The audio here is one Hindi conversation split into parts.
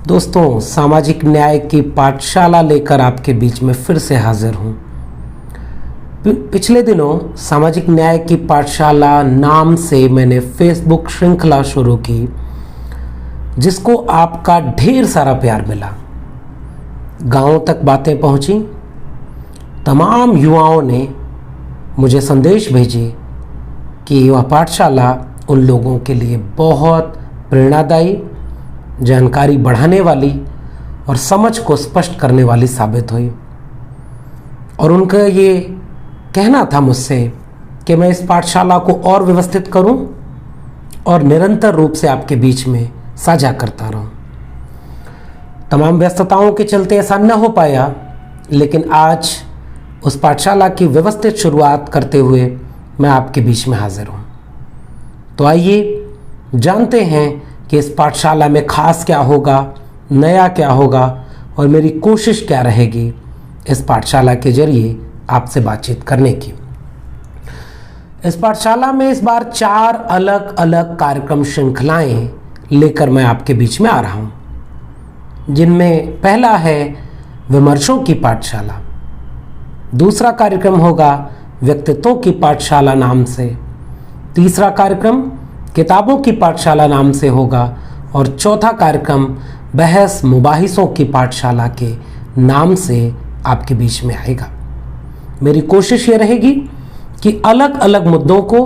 दोस्तों, सामाजिक न्याय की पाठशाला लेकर आपके बीच में फिर से हाजिर हूँ। पिछले दिनों सामाजिक न्याय की पाठशाला नाम से मैंने फेसबुक श्रृंखला शुरू की, जिसको आपका ढेर सारा प्यार मिला। गांवों तक बातें पहुंची। तमाम युवाओं ने मुझे संदेश भेजे कि यह पाठशाला उन लोगों के लिए बहुत प्रेरणादायी, जानकारी बढ़ाने वाली और समझ को स्पष्ट करने वाली साबित हुई। और उनका ये कहना था मुझसे कि मैं इस पाठशाला को और व्यवस्थित करूं और निरंतर रूप से आपके बीच में साझा करता रहूं। तमाम व्यस्तताओं के चलते ऐसा न हो पाया, लेकिन आज उस पाठशाला की व्यवस्थित शुरुआत करते हुए मैं आपके बीच में हाजिर हूं। तो आइए जानते हैं कि इस पाठशाला में खास क्या होगा, नया क्या होगा और मेरी कोशिश क्या रहेगी इस पाठशाला के जरिए आपसे बातचीत करने की। इस पाठशाला में इस बार 4 अलग अलग कार्यक्रम श्रृंखलाएं लेकर मैं आपके बीच में आ रहा हूं, जिनमें पहला है विमर्शों की पाठशाला। दूसरा कार्यक्रम होगा व्यक्तित्वों की पाठशाला नाम से। तीसरा कार्यक्रम किताबों की पाठशाला नाम से होगा और चौथा कार्यक्रम बहस मुबाहिसों की पाठशाला के नाम से आपके बीच में आएगा। मेरी कोशिश ये रहेगी कि अलग अलग मुद्दों को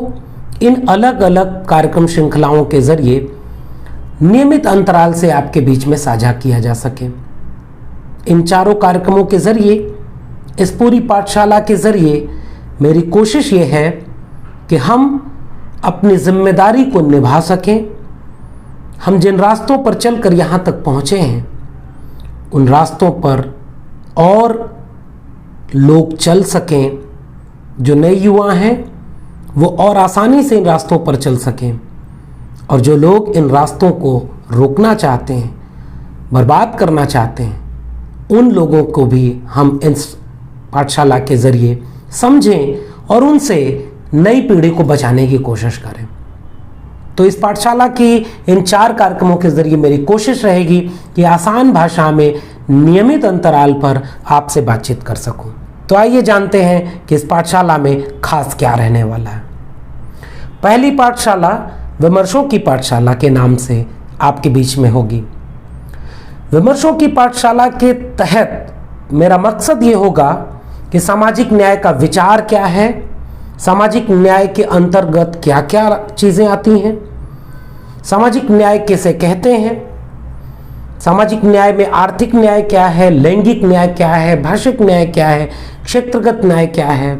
इन अलग अलग कार्यक्रम श्रृंखलाओं के जरिए नियमित अंतराल से आपके बीच में साझा किया जा सके। इन चारों कार्यक्रमों के जरिए, इस पूरी पाठशाला के जरिए मेरी कोशिश ये है कि हम अपनी जिम्मेदारी को निभा सकें। हम जिन रास्तों पर चलकर यहाँ तक पहुँचे हैं, उन रास्तों पर और लोग चल सकें। जो नए युवा हैं वो और आसानी से इन रास्तों पर चल सकें, और जो लोग इन रास्तों को रोकना चाहते हैं, बर्बाद करना चाहते हैं, उन लोगों को भी हम इस पाठशाला के ज़रिए समझें और उनसे नई पीढ़ी को बचाने की कोशिश करें। तो इस पाठशाला की इन 4 कार्यक्रमों के ज़रिए मेरी कोशिश रहेगी कि आसान भाषा में नियमित अंतराल पर आपसे बातचीत कर सकूं। तो आइए जानते हैं कि इस पाठशाला में खास क्या रहने वाला है। पहली पाठशाला विमर्शों की पाठशाला के नाम से आपके बीच में होगी। विमर्शों की पाठशाला के तहत मेरा मकसद ये होगा कि सामाजिक न्याय का विचार क्या है, सामाजिक न्याय के अंतर्गत क्या क्या चीज़ें आती हैं, सामाजिक न्याय किसे कहते हैं, सामाजिक न्याय में आर्थिक न्याय क्या है, लैंगिक न्याय क्या है, भाषिक न्याय क्या है, क्षेत्रगत न्याय क्या है,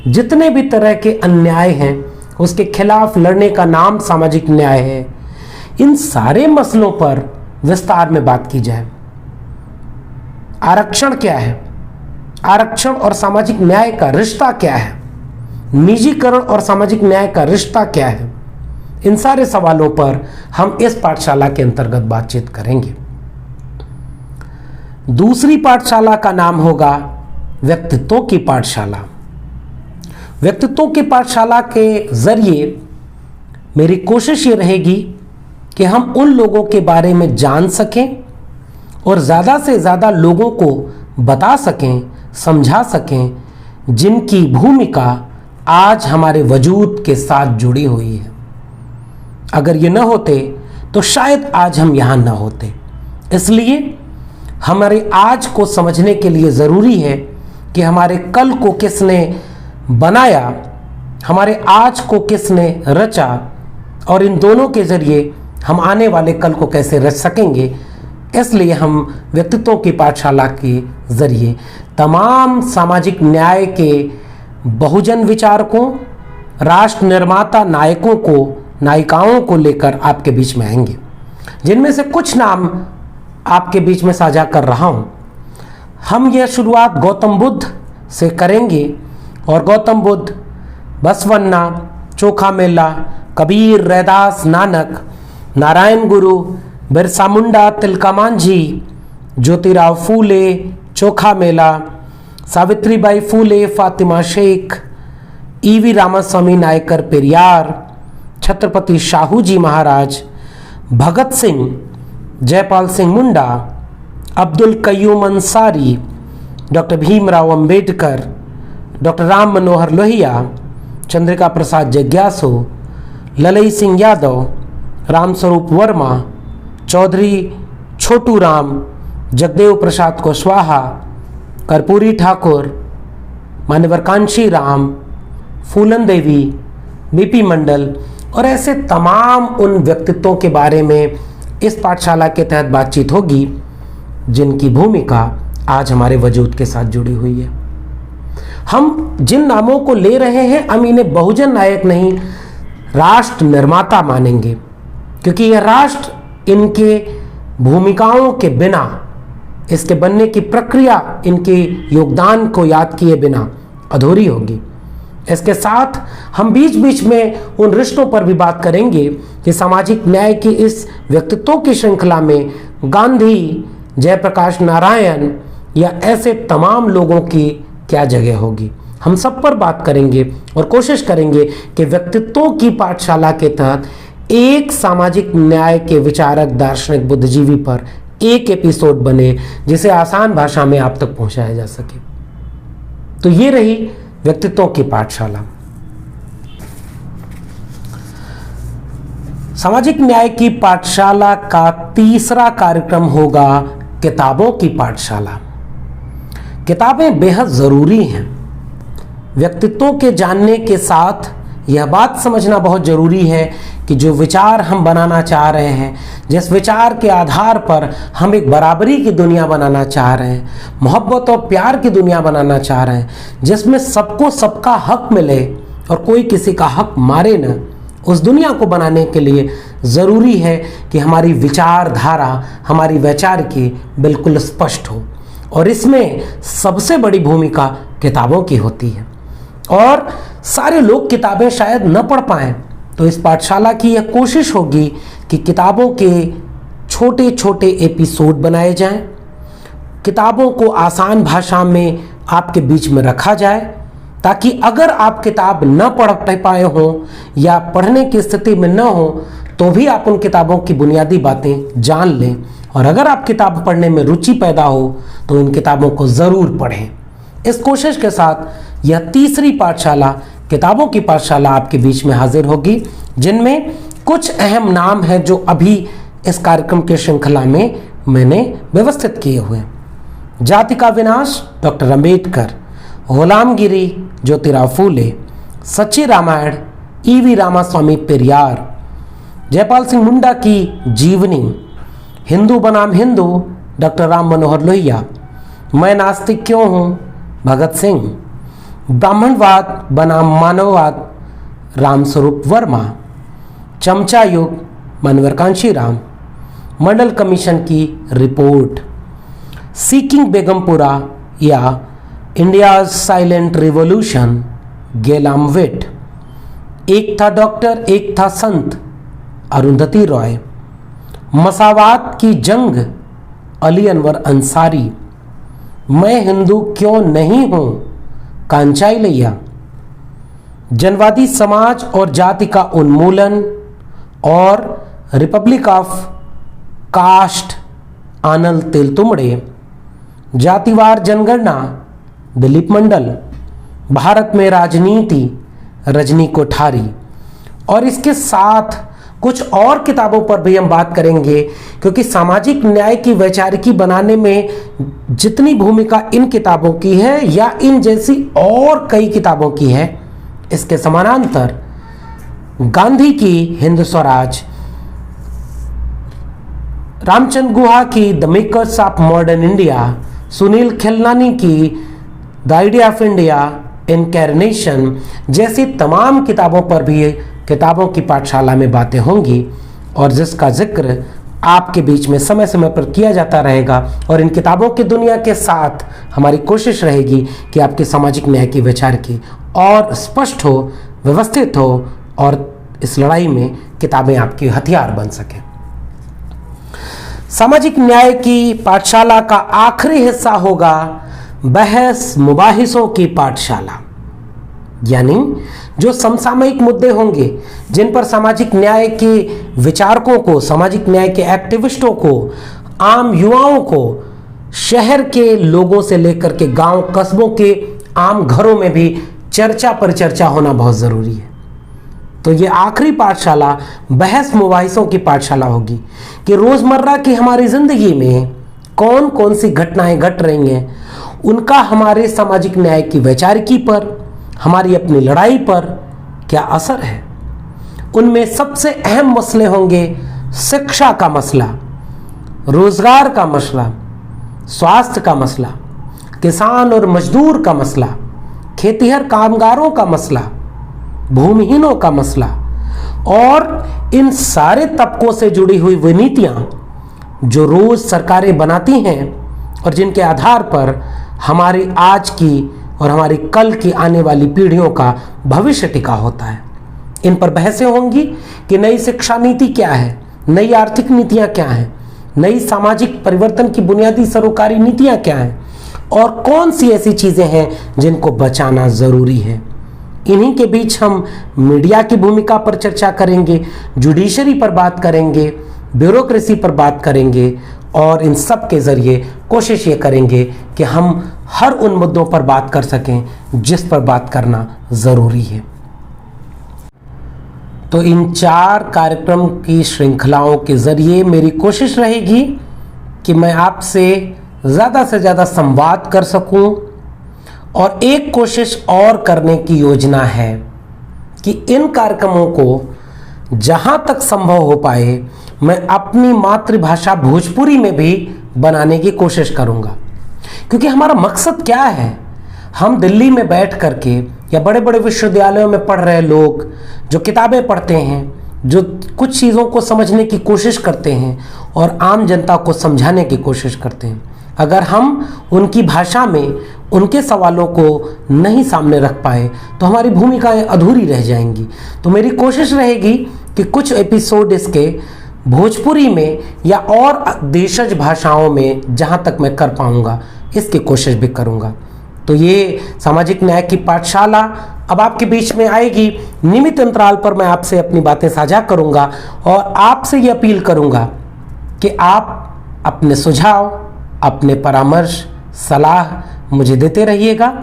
जितने भी तरह के अन्याय हैं उसके खिलाफ लड़ने का नाम सामाजिक न्याय है। इन सारे मसलों पर विस्तार में बात की जाए। आरक्षण क्या है, आरक्षण और सामाजिक न्याय का रिश्ता क्या है, निजीकरण और सामाजिक न्याय का रिश्ता क्या है, इन सारे सवालों पर हम इस पाठशाला के अंतर्गत बातचीत करेंगे। दूसरी पाठशाला का नाम होगा व्यक्तित्वों की पाठशाला। व्यक्तित्वों की पाठशाला के जरिए मेरी कोशिश ये रहेगी कि हम उन लोगों के बारे में जान सकें और ज़्यादा से ज़्यादा लोगों को बता सकें, समझा सकें, जिनकी भूमिका आज हमारे वजूद के साथ जुड़ी हुई है। अगर ये न होते तो शायद आज हम यहाँ न होते। इसलिए हमारे आज को समझने के लिए ज़रूरी है कि हमारे कल को किसने बनाया, हमारे आज को किसने रचा, और इन दोनों के ज़रिए हम आने वाले कल को कैसे रच सकेंगे। इसलिए हम व्यक्तित्वों की पाठशाला के ज़रिए तमाम सामाजिक न्याय के बहुजन विचारकों, राष्ट्र निर्माता नायकों को, नायिकाओं को लेकर आपके बीच में आएंगे, जिनमें से कुछ नाम आपके बीच में साझा कर रहा हूं। हम यह शुरुआत गौतम बुद्ध से करेंगे, और गौतम बुद्ध, बसवन्ना, चोखा मेला, कबीर, रैदास, नानक, नारायण गुरु, बिरसा मुंडा, तिलका मांझी, ज्योतिराव फूले, चोखा मेला, सावित्रीबाई फूले, फातिमा शेख, ईवी रामास्वामी नायकर पेरियार, छत्रपति शाहू जी महाराज, भगत सिंह, जयपाल सिंह मुंडा, अब्दुल कयूम अंसारी, डॉक्टर भीमराव अंबेडकर, डॉक्टर राम मनोहर लोहिया, चंद्रिका प्रसाद जग्यासु, ललई सिंह यादव, रामस्वरूप वर्मा, चौधरी छोटू राम, जगदेव प्रसाद कुशवाहा, कर्पूरी ठाकुर, मान्यवर कांशी राम, फूलन देवी, बीपी मंडल और ऐसे तमाम उन व्यक्तित्वों के बारे में इस पाठशाला के तहत बातचीत होगी जिनकी भूमिका आज हमारे वजूद के साथ जुड़ी हुई है। हम जिन नामों को ले रहे हैं हम इन्हें बहुजन नायक नहीं, राष्ट्र निर्माता मानेंगे, क्योंकि यह राष्ट्र इनके भूमिकाओं के बिना, इसके बनने की प्रक्रिया इनके योगदान को याद किए बिना अधूरी होगी। इसके साथ हम बीच बीच में उन रिश्तों पर भी बात करेंगे कि सामाजिक न्याय की इस व्यक्तित्वों की श्रृंखला में गांधी, जयप्रकाश नारायण या ऐसे तमाम लोगों की क्या जगह होगी। हम सब पर बात करेंगे और कोशिश करेंगे कि व्यक्तित्वों की पाठशाला के तहत एक सामाजिक न्याय के विचारक, दार्शनिक, बुद्धिजीवी पर एक एपिसोड बने जिसे आसान भाषा में आप तक पहुंचाया जा सके। तो ये रही व्यक्तित्वों की पाठशाला। सामाजिक न्याय की पाठशाला का तीसरा कार्यक्रम होगा किताबों की पाठशाला। किताबें बेहद जरूरी हैं। व्यक्तित्वों के जानने के साथ यह बात समझना बहुत जरूरी है कि जो विचार हम बनाना चाह रहे हैं, जिस विचार के आधार पर हम एक बराबरी की दुनिया बनाना चाह रहे हैं, मोहब्बत और प्यार की दुनिया बनाना चाह रहे हैं, जिसमें सबको सबका हक मिले और कोई किसी का हक मारे न, उस दुनिया को बनाने के लिए ज़रूरी है कि हमारी विचारधारा, हमारी वैचारिकी बिल्कुल स्पष्ट हो। और इसमें सबसे बड़ी भूमिका किताबों की होती है और सारे लोग किताबें शायद न पढ़ पाएँ। तो इस पाठशाला की यह कोशिश होगी कि किताबों के छोटे छोटे एपिसोड बनाए जाएं, किताबों को आसान भाषा में आपके बीच में रखा जाए, ताकि अगर आप किताब न पढ़ पाए हों या पढ़ने की स्थिति में न हो तो भी आप उन किताबों की बुनियादी बातें जान लें। और अगर आप किताब पढ़ने में रुचि पैदा हो तो इन किताबों को ज़रूर पढ़ें। इस कोशिश के साथ यह तीसरी पाठशाला, किताबों की पाठशाला, आपके बीच में हाजिर होगी, जिनमें कुछ अहम नाम हैं जो अभी इस कार्यक्रम के श्रृंखला में मैंने व्यवस्थित किए हुए हैं। जाति का विनाश, डॉक्टर अंबेडकर, गुलामगिरी, ज्योतिराव फूले, सच्ची रामायण, ईवी रामास्वामी पेरियार, जयपाल सिंह मुंडा की जीवनी, हिंदू बनाम हिंदू, डॉक्टर राम मनोहर लोहिया, मैं नास्तिक क्यों हूँ, भगत सिंह, ब्राह्मणवाद बनाम मानववाद, रामस्वरूप वर्मा, चमचा युग, मान्यवर कांशीराम, मंडल कमीशन की रिपोर्ट, सीकिंग बेगमपुरा या इंडिया साइलेंट रिवॉल्यूशन, गेलाम विट, एक था डॉक्टर एक था संत, अरुंधति रॉय, मसावात की जंग, अली अनवर अंसारी, मैं हिंदू क्यों नहीं हूं, कांचाई लैया, जनवादी समाज और जाति का उन्मूलन और रिपब्लिक ऑफ कास्ट, आनल तेलतुमड़े, जातिवार जनगणना, दिलीप मंडल, भारत में राजनीति, रजनी कोठारी। और इसके साथ कुछ और किताबों पर भी हम बात करेंगे, क्योंकि सामाजिक न्याय की वैचारिकी बनाने में जितनी भूमिका इन किताबों की है या इन जैसी और कई किताबों की है, इसके समानांतर गांधी की हिंद स्वराज, रामचंद्र गुहा की the makers of modern India, Sunil Khilnani की द आइडिया ऑफ इंडिया इनकैरनेशन जैसी तमाम किताबों पर भी किताबों की पाठशाला में बातें होंगी और जिसका जिक्र आपके बीच में समय समय पर किया जाता रहेगा। और इन किताबों की दुनिया के साथ हमारी कोशिश रहेगी कि आपकी सामाजिक न्याय की विचारकी और स्पष्ट हो, व्यवस्थित हो और इस लड़ाई में किताबें आपकी हथियार बन सकें। सामाजिक न्याय की पाठशाला का आखिरी हिस्सा होगा बहस मुबाहिसों की पाठशाला। यानी जो समसामयिक मुद्दे होंगे जिन पर सामाजिक न्याय के विचारकों को, सामाजिक न्याय के एक्टिविस्टों को, आम युवाओं को, शहर के लोगों से लेकर के गांव कस्बों के आम घरों में भी चर्चा पर चर्चा होना बहुत ज़रूरी है। तो ये आखिरी पाठशाला बहस मुबाहिसों की पाठशाला होगी कि रोज़मर्रा की हमारी ज़िंदगी में कौन कौन सी घटनाएं घट रही हैं, उनका हमारे सामाजिक न्याय की वैचारिकी पर, हमारी अपनी लड़ाई पर क्या असर है। उनमें सबसे अहम मसले होंगे शिक्षा का मसला, रोजगार का मसला, स्वास्थ्य का मसला, किसान और मजदूर का मसला, खेतीहर कामगारों का मसला, भूमिहीनों का मसला और इन सारे तबकों से जुड़ी हुई वो नीतियां जो रोज सरकारें बनाती हैं और जिनके आधार पर हमारी आज की और हमारी कल की आने वाली पीढ़ियों का भविष्य टिका होता है। इन पर बहसें होंगी कि नई शिक्षा नीति क्या है, नई आर्थिक नीतियां क्या हैं, नई सामाजिक परिवर्तन की बुनियादी सरोकारी नीतियां क्या हैं और कौन सी ऐसी चीज़ें हैं जिनको बचाना ज़रूरी है। इन्हीं के बीच हम मीडिया की भूमिका पर चर्चा करेंगे, जुडिशरी पर बात करेंगे, ब्यूरोक्रेसी पर बात करेंगे और इन सब के ज़रिए कोशिश ये करेंगे कि हम हर उन मुद्दों पर बात कर सकें जिस पर बात करना ज़रूरी है। तो इन 4 कार्यक्रम की श्रृंखलाओं के ज़रिए मेरी कोशिश रहेगी कि मैं आपसे ज़्यादा से ज़्यादा संवाद कर सकूं और एक कोशिश और करने की योजना है कि इन कार्यक्रमों को जहां तक संभव हो पाए मैं अपनी मातृभाषा भोजपुरी में भी बनाने की कोशिश करूंगा। क्योंकि हमारा मकसद क्या है, हम दिल्ली में बैठ करके या बड़े बड़े विश्वविद्यालयों में पढ़ रहे लोग जो किताबें पढ़ते हैं, जो कुछ चीज़ों को समझने की कोशिश करते हैं और आम जनता को समझाने की कोशिश करते हैं, अगर हम उनकी भाषा में उनके सवालों को नहीं सामने रख पाए तो हमारी भूमिकाएं अधूरी रह जाएंगी। तो मेरी कोशिश रहेगी कि कुछ एपिसोड इसके भोजपुरी में या और देशज भाषाओं में जहां तक मैं कर पाऊंगा इसकी कोशिश भी करूंगा। तो ये सामाजिक न्याय की पाठशाला अब आपके बीच में आएगी। नियमित अंतराल पर मैं आपसे अपनी बातें साझा करूंगा और आपसे ये अपील करूंगा कि आप अपने सुझाव, अपने परामर्श, सलाह मुझे देते रहिएगा।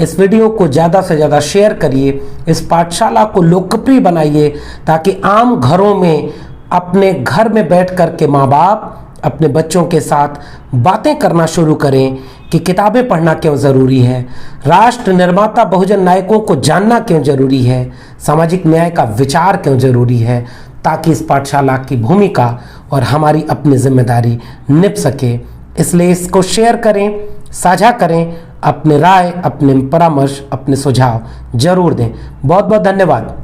इस वीडियो को ज़्यादा से ज़्यादा शेयर करिए, इस पाठशाला को लोकप्रिय बनाइए ताकि आम घरों में अपने घर में बैठ कर के माँ बाप अपने बच्चों के साथ बातें करना शुरू करें कि किताबें पढ़ना क्यों ज़रूरी है, राष्ट्र निर्माता बहुजन नायकों को जानना क्यों ज़रूरी है, सामाजिक न्याय का विचार क्यों ज़रूरी है, ताकि इस पाठशाला की भूमिका और हमारी अपनी जिम्मेदारी निभ सके। इसलिए इसको शेयर करें, साझा करें, अपने राय, अपने परामर्श, अपने सुझाव जरूर दें। बहुत बहुत धन्यवाद।